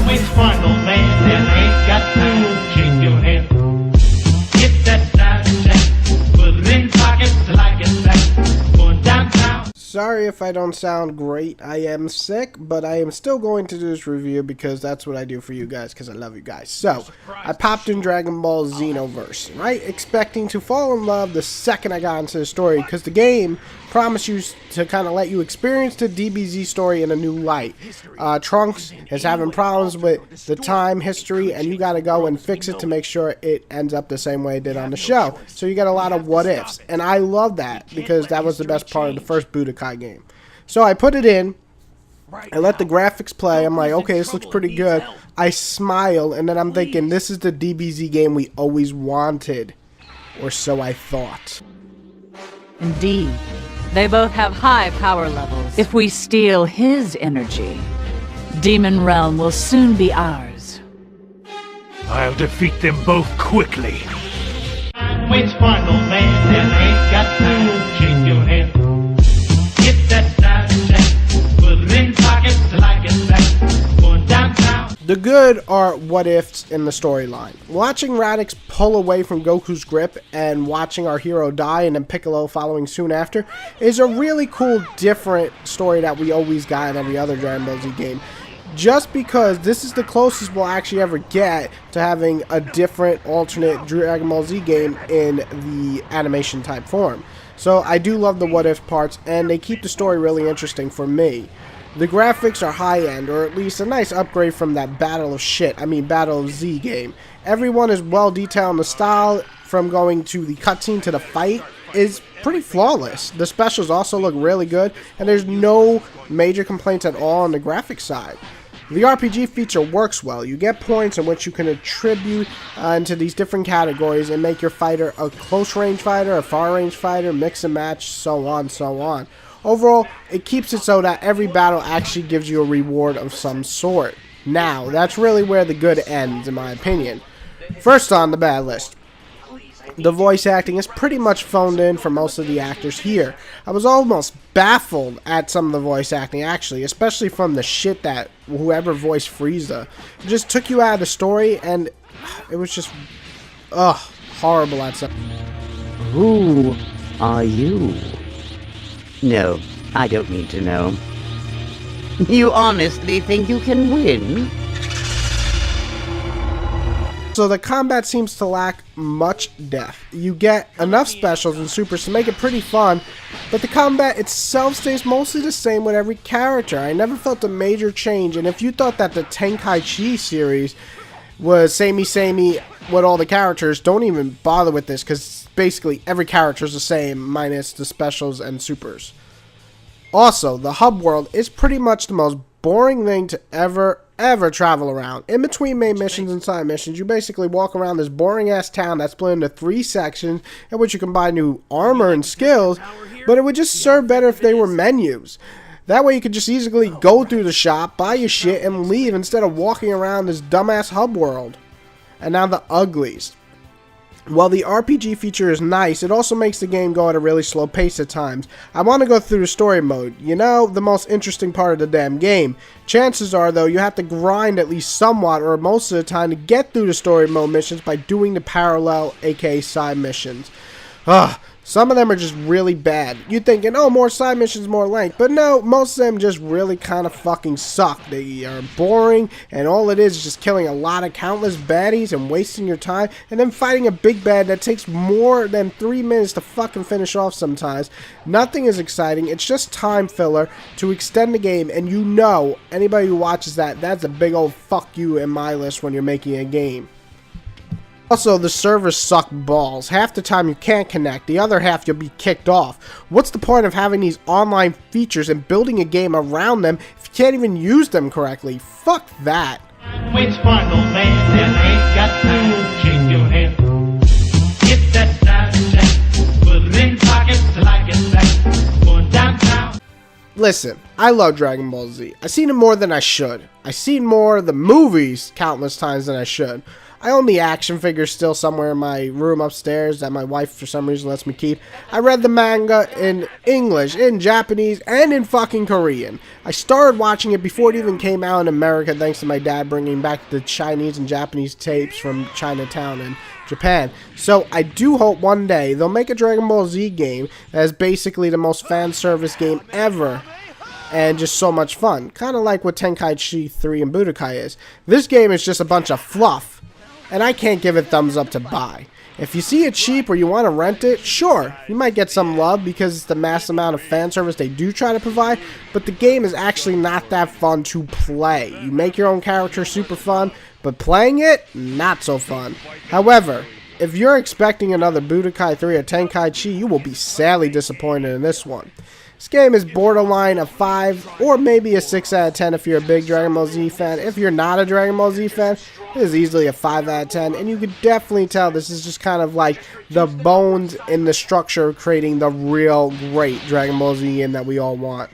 Which final man that ain't got to shake your hand? Get that side check, put it in pockets like it's back. Going downtown. Sorry if I don't sound great. I am sick, but I am still going to do this review because that's what I do for you guys, because I love you guys. So, I popped in Dragon Ball Xenoverse, right? Expecting to fall in love the second I got into the story, because the game promised you to kind of let you experience the DBZ story in a new light. Trunks is having problems with the time history, and you got to go and fix it to make sure it ends up the same way it did on the show. So you get a lot of what ifs, and I love that because that was the best part of the first Budokai game. So I put it in, I let the graphics play. I'm like, okay, this looks pretty good. I smile, and then I'm thinking, this is the DBZ game we always wanted, or so I thought. Indeed. They both have high power levels. If we steal his energy, Demon Realm will soon be ours. I'll defeat them both quickly. Which final man that ain't got to shake your hand? Get that side check, put it in pockets like it's back. Going downtown. The good are what ifs in the storyline. Watching Radix pull away from Goku's grip and watching our hero die and then Piccolo following soon after is a really cool, different story that we always got in every other Dragon Ball Z game. Just because this is the closest we'll actually ever get to having a different, alternate Dragon Ball Z game in the animation type form. So I do love the what if parts, and they keep the story really interesting for me. The graphics are high-end, or at least a nice upgrade from that Battle of Z game. Everyone is well detailed, and the style from going to the cutscene to the fight is pretty flawless. The specials also look really good, and there's no major complaints at all on the graphics side. The RPG feature works well. You get points in which you can attribute into these different categories and make your fighter a close-range fighter, a far-range fighter, mix and match, so on, so on. Overall, it keeps it so that every battle actually gives you a reward of some sort. Now, that's really where the good ends, in my opinion. First on the bad list. The voice acting is pretty much phoned in for most of the actors here. I was almost baffled at some of the voice acting, actually, especially from the shit that whoever voiced Frieza. It just took you out of the story, and it was just, horrible at some. Who are you? No, I don't need to know. You honestly think you can win? So the combat seems to lack much depth. You get enough specials and supers to make it pretty fun, but the combat itself stays mostly the same with every character. I never felt a major change, and if you thought that the Tenkaichi series was samey with all the characters, don't even bother with this, because basically every character is the same, minus the specials and supers. Also, the hub world is pretty much the most boring thing to ever travel around. In between main missions and side missions, you basically walk around this boring ass town that's split into 3 sections in which you can buy new armor and skills, but it would just serve better if they were menus. That way you could just easily go through the shop, buy your shit, and leave instead of walking around this dumbass hub world. And now the uglies. While the RPG feature is nice, it also makes the game go at a really slow pace at times. I want to go through the story mode. You know, the most interesting part of the damn game. Chances are, though, you have to grind at least somewhat or most of the time to get through the story mode missions by doing the parallel, aka side missions. Some of them are just really bad. You're thinking, oh, more side missions, more length. But no, most of them just really kind of fucking suck. They are boring, and all it is just killing a lot of countless baddies and wasting your time, and then fighting a big bad that takes more than 3 minutes to fucking finish off sometimes. Nothing is exciting. It's just time filler to extend the game, and you know, anybody who watches that, that's a big old fuck you in my list when you're making a game. Also, the servers suck balls. Half the time you can't connect, the other half you'll be kicked off. What's the point of having these online features and building a game around them if you can't even use them correctly? Fuck that. Which final man that ain't got to shake your hand? Get that side check, put it in pockets like it's back. Going downtown. Listen, I love Dragon Ball Z. I've seen it more than I should. I've seen more of the movies countless times than I should. I own the action figures still somewhere in my room upstairs that my wife for some reason lets me keep. I read the manga in English, in Japanese, and in fucking Korean. I started watching it before it even came out in America thanks to my dad bringing back the Chinese and Japanese tapes from Chinatown and Japan. So I do hope one day they'll make a Dragon Ball Z game that is basically the most fan service game ever. And just so much fun. Kind of like what Tenkaichi 3 and Budokai is. This game is just a bunch of fluff. And I can't give it thumbs up to buy. If you see it cheap or you want to rent it, sure, you might get some love because it's the mass amount of fan service they do try to provide. But the game is actually not that fun to play. You make your own character super fun, but playing it, not so fun. However, if you're expecting another Budokai 3 or Tenkaichi, you will be sadly disappointed in this one. This game is borderline a 5 or maybe a 6 out of 10 if you're a big Dragon Ball Z fan. If you're not a Dragon Ball Z fan, it is easily a 5 out of 10. And you can definitely tell this is just kind of like the bones in the structure of creating the real great Dragon Ball Z game that we all want.